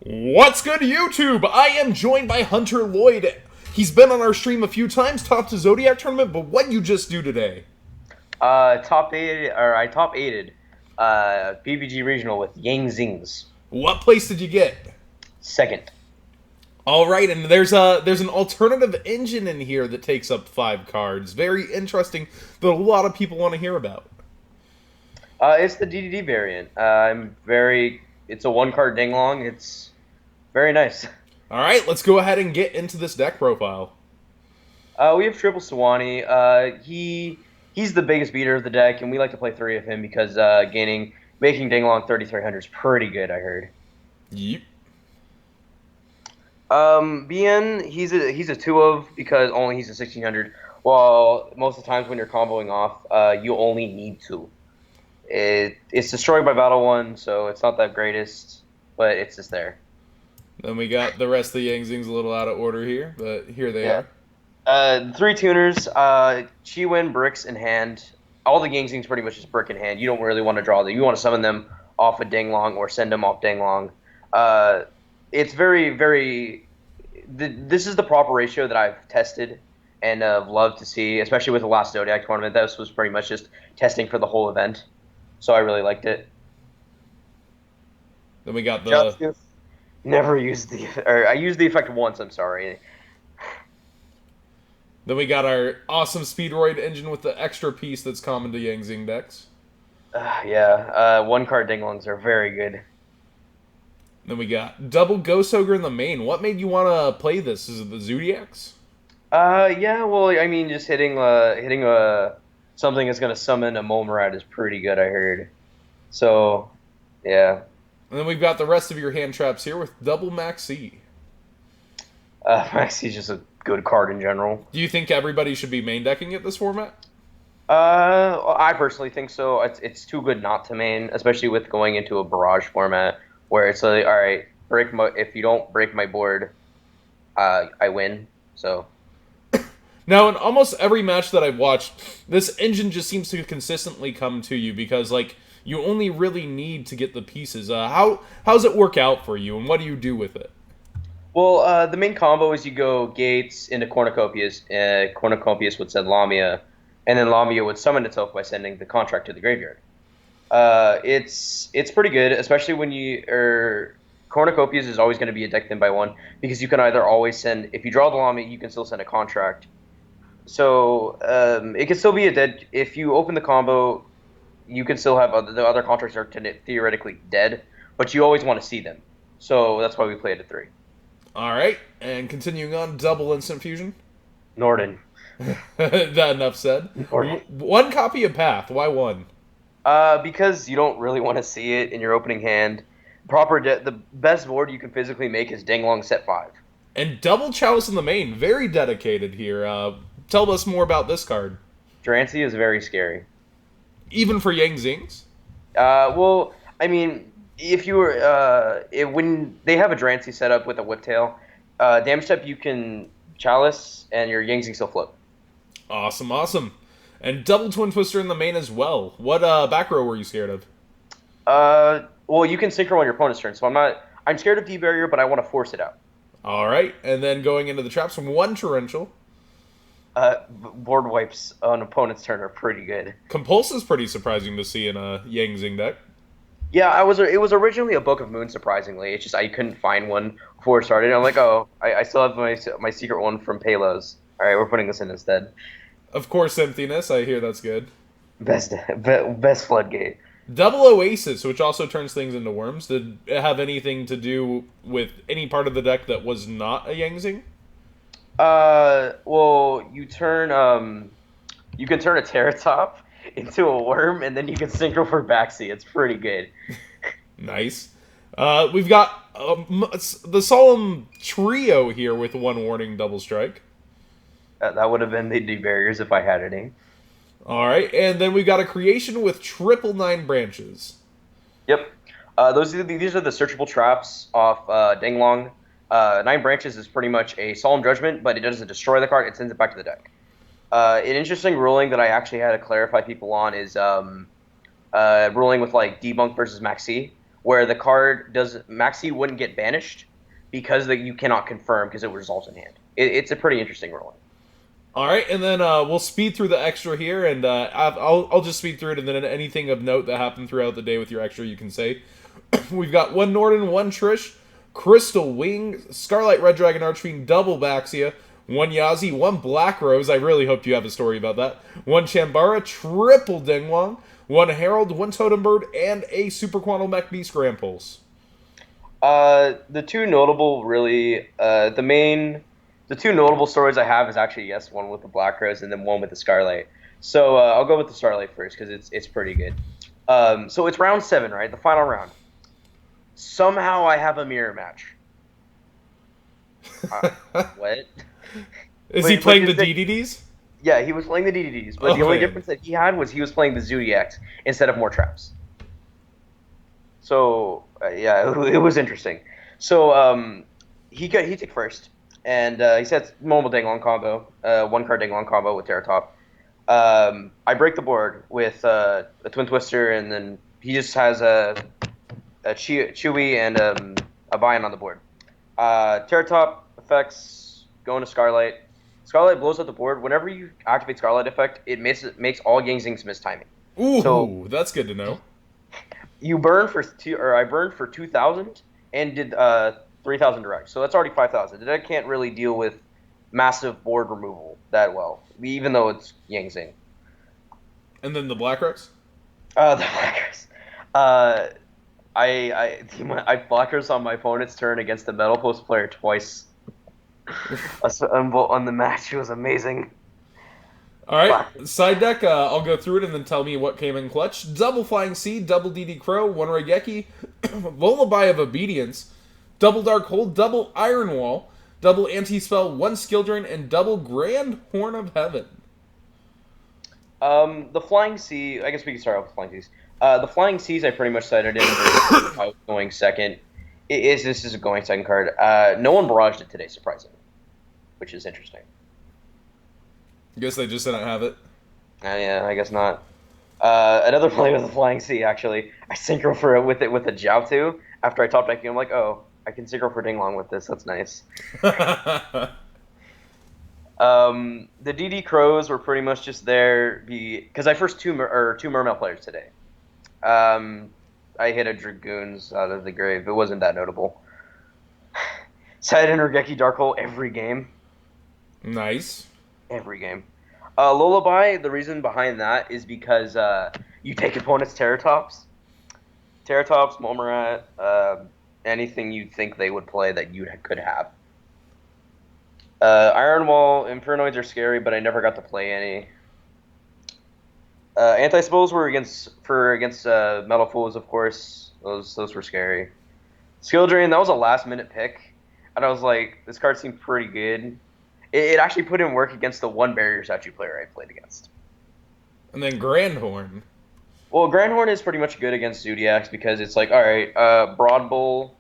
What's good, YouTube? I am joined by Hunter Lloyd. He's been on our stream a few times, topped the Zodiac tournament, but what'd you just do today? I top aided BBG regional with Yang Zings. What place did you get? Second. All right, and there's an alternative engine in here that takes up 5 cards. Very interesting that a lot of people want to hear about. It's the DDD variant. It's a 1-card Denglong. It's very nice. All right, let's go ahead and get into this deck profile. We have Triple Sawani. He's the biggest beater of the deck, and we like to play 3 of him because making Denglong 3300 is pretty good, I heard. Yep. BN, he's a 2 of because only he's a 1600. While most of the times when you're comboing off, you only need 2. It's destroyed by Battle 1, so it's not that greatest, but it's just there. Then we got the rest of the Yang Zings a little out of order here, but here they are. 3 tuners, Chiwen, Bricks in hand. All the Yang Zings pretty much just brick in hand. You don't really want to draw them. You want to summon them off of Denglong or send them off Denglong. It's very. This is the proper ratio that I've tested and loved to see, especially with the last Zodiac tournament. This was pretty much just testing for the whole event, so I really liked it. Then we got the Justice. Never used I used the effect once. I'm sorry. Then we got our awesome Speedroid engine with the extra piece that's common to Yang Zing decks. 1-card Dinglongs are very good. Then we got double Ghost Ogre in the main. What made you want to play this? Is it the Zoodiacs? Well, I mean, just hitting something that's gonna summon a Molmerad is pretty good, I heard. So, yeah. And then we've got the rest of your hand traps here with double Maxi. Maxi's just a good card in general. Do you think everybody should be main decking at this format? I personally think so. It's too good not to main, especially with going into a barrage format where it's like, all right, if you don't break my board, I win. So. Now, in almost every match that I've watched, this engine just seems to consistently come to you because, like, you only really need to get the pieces. How's it work out for you, and what do you do with it? Well, the main combo is you go Gates into Cornucopias. Cornucopias would send Lamia, and then Lamia would summon itself by sending the contract to the graveyard. It's pretty good, especially when Cornucopias is always going to be a deck thin by 1 because you can either always send, if you draw the Lamia, you can still send a contract. So it can still be a dead. If you open the combo, you can still have the other contracts are theoretically dead, but you always want to see them. So that's why we play it at 3. All right, and continuing on, double instant fusion. Norden. That enough said. Norden. 1 copy of Path. Why 1? Because you don't really want to see it in your opening hand. The best board you can physically make is Denglong set 5. And double Chalice in the main. Very dedicated here. Tell us more about this card. Drancy is very scary. Even for Yang Zings? Well, I mean, if you were when they have a Drancy set up with a Whiptail, damage step you can Chalice and your Yang Zing still float. Awesome. And double Twin Twister in the main as well. What backrow were you scared of? Well, you can synchro on your opponent's turn, so I'm scared of D-Barrier, but I want to force it out. All right, and then going into the traps from 1 Torrential. Board wipes on opponent's turn are pretty good. Compulse is pretty surprising to see in a Yang Zing deck. Yeah, it was originally a Book of Moon, surprisingly. It's just I couldn't find one before it started. I'm like, oh, I still have my secret one from Palos. All right, we're putting this in instead. Of course, Emptiness. I hear that's good. Best Floodgate. Double Oasis, which also turns things into worms. Did it have anything to do with any part of the deck that was not a Yang Zing? Well, you can turn a Terratop into a worm, and then you can synchro for Baxi. It's pretty good. Nice. We've got the Solemn Trio here with 1 warning double strike. That would have been the barriers if I had any. All right, and then we've got a creation with triple 9 branches. Yep. These are the searchable traps off Denglong. 9 branches is pretty much a Solemn Judgment, but it doesn't destroy the card, it sends it back to the deck. An interesting ruling that I actually had to clarify people on is ruling with like Debunk versus Maxi. where the card Maxi wouldn't get banished because you cannot confirm because it would result in hand. It's a pretty interesting ruling. All right, and then we'll speed through the extra here, and I'll just speed through it, and then anything of note that happened throughout the day with your extra you can say. We've got 1 Norden, 1 Trish, Crystal Wing, Starlight Red Dragon Archfiend, double Baxia, 1 Yazi, 1 Black Rose, I really hope you have a story about that, 1 Chambara, triple Denglong, 1 Herald, 1 Totem Bird, and a Super Quantal Mech Beast Grand Pulse. The two notable the two notable stories I have is actually, yes, one with the Black Rose and then one with the Starlight. So I'll go with the Starlight first because it's pretty good. So it's round 7, right? The final round. Somehow I have a mirror match. What? Is he playing the DDDs? Yeah, he was playing the DDDs, but the only difference that he had was he was playing the Zoodiacs instead of more traps. So yeah, it was interesting. So he took first, and he said normal Denglong combo, 1 card Denglong combo with Terratop. I break the board with a Twin Twister, and then he just has a Chewy and a Bion on the board. Terratop effects go into Scarlight. Scarlight blows up the board. Whenever you activate Scarlight effect, it makes all Yang Zings miss timing. Ooh, so, that's good to know. You burn I burned for 2,000 and did 3,000 direct. So that's already 5,000. That can't really deal with massive board removal that well, even though it's Yang Zing. And then the Black Rose? The Black Rose. I Black Rose on my opponent's turn against the Metal Post player twice. On the match, it was amazing. All right, side deck, I'll go through it and then tell me what came in clutch. Double Flying Sea, double DD Crow, 1 Raigeki, Lullaby of Obedience, double Dark Hold, double Iron Wall, double Anti-Spell, 1 Skill Drain, and double Grand Horn of Heaven. The Flying Sea, I guess we can start off with Flying Seas. The Flying Seas I pretty much cited in I was going second. This is a going second card. No one barraged it today, surprisingly, which is interesting. I guess they just didn't have it. Yeah, I guess not. Another play with the Flying Sea, actually. I synchro for it with a Jiaotu. After I top decking, I'm like, oh, I can synchro for Denglong with this. That's nice. The DD Crows were pretty much just there because I first two Mermail players today. I hit a Dragoons out of the grave. It wasn't that notable. Side in Regeki Dark Hole every game. Nice. Every game. Lullaby, the reason behind that is because you take opponents' Terratops, Momarat, anything you'd think they would play that you could have. Iron Wall, Infernoids are scary, but I never got to play any. Anti-Spells were against Metal Fools, of course. Those were scary. Skill Drain, that was a last-minute pick, and I was like, this card seemed pretty good. It actually put in work against the 1 barrier statue player I played against. And then Grandhorn. Well, Grandhorn is pretty much good against Zoodiacs because it's like, all right, Broad Bull,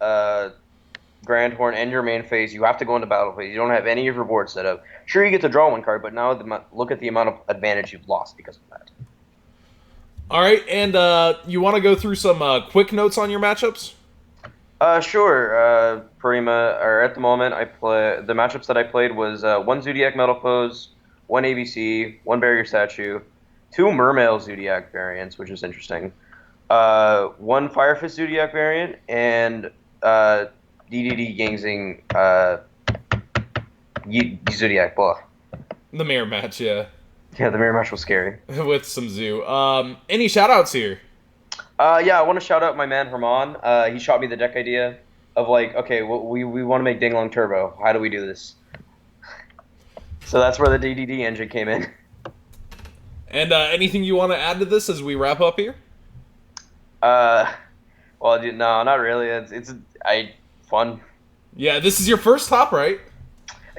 Grandhorn, and your main phase, you have to go into battle phase. You don't have any of your boards set up. Sure, you get to draw 1 card, but now look at the amount of advantage you've lost because of that. All right, and you want to go through some quick notes on your matchups? Sure. At the moment, the matchups that I played was 1 Zoodiac Metal Foes, 1 ABC, 1 Barrier Statue, 2 Mermail Zoodiac variants, which is interesting, 1 Fire Fist Zoodiac variant, and DDD Yang Zing Zoodiac. Blah. The mirror match, yeah. Yeah, the mirror match was scary. With some Zoo. Any shout-outs here? Yeah, I want to shout out my man Herman. He shot me the deck idea of like, okay, we want to make Denglong Turbo. How do we do this? So that's where the DDD engine came in. And anything you want to add to this as we wrap up here? Well, no, not really. It's fun. Yeah, this is your first top, right?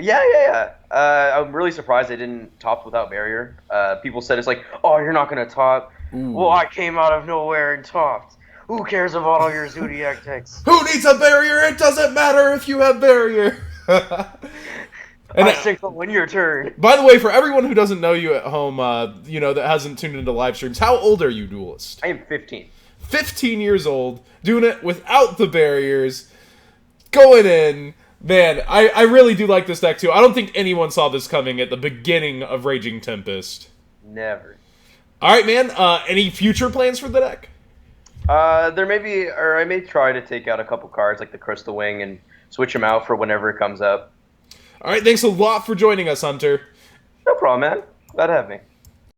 Yeah. I'm really surprised I didn't top without barrier. People said it's like, oh, you're not gonna top. Ooh. Well, I came out of nowhere and topped. Who cares about all your Zoodiac decks? Who needs a barrier? It doesn't matter if you have barrier. And I think when your turn. By the way, for everyone who doesn't know you at home, that hasn't tuned into live streams, how old are you, Duelist? I am 15. 15 years old, doing it without the barriers, going in. Man, I really do like this deck too. I don't think anyone saw this coming at the beginning of Raging Tempest. Never. Alright, man, any future plans for the deck? There may be, or I may try to take out a couple cards like the Crystal Wing and switch them out for whenever it comes up. Alright, thanks a lot for joining us, Hunter. No problem, man. Glad to have me.